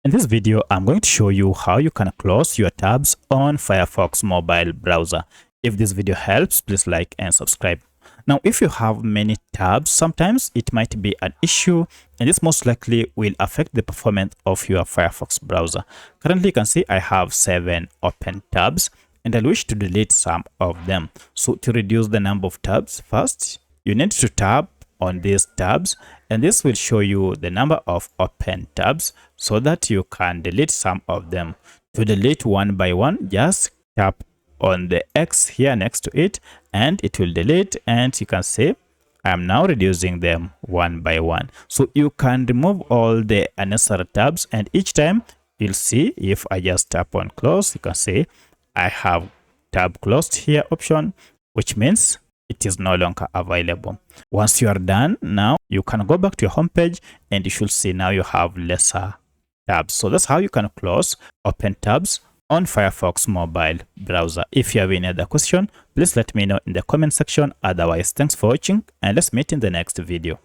In this video, I'm going to show you how you can close your tabs on Firefox Mobile Browser. If this video helps, please like and subscribe. Now, if you have many tabs, sometimes it might be an issue, and this most likely will affect the performance of your Firefox browser. Currently, you can see I have 7 open tabs, and I wish to delete some of them. So to reduce the number of tabs, first, you need to tap on these tabs, and this will show you the number of open tabs so that you can delete some of them. To delete one by one, just tap on the X here next to it and it will delete, and you can see I am now reducing them one by one. So you can remove all the unnecessary tabs, and each time you'll see if I just tap on close, you can see I have tab closed here option, which means it is no longer available. Once you are done, now you can go back to your home page and you should see now you have lesser tabs. So that's how you can close open tabs on Firefox Mobile Browser. If you have any other question, please let me know in the comment section. Otherwise, thanks for watching and let's meet in the next video.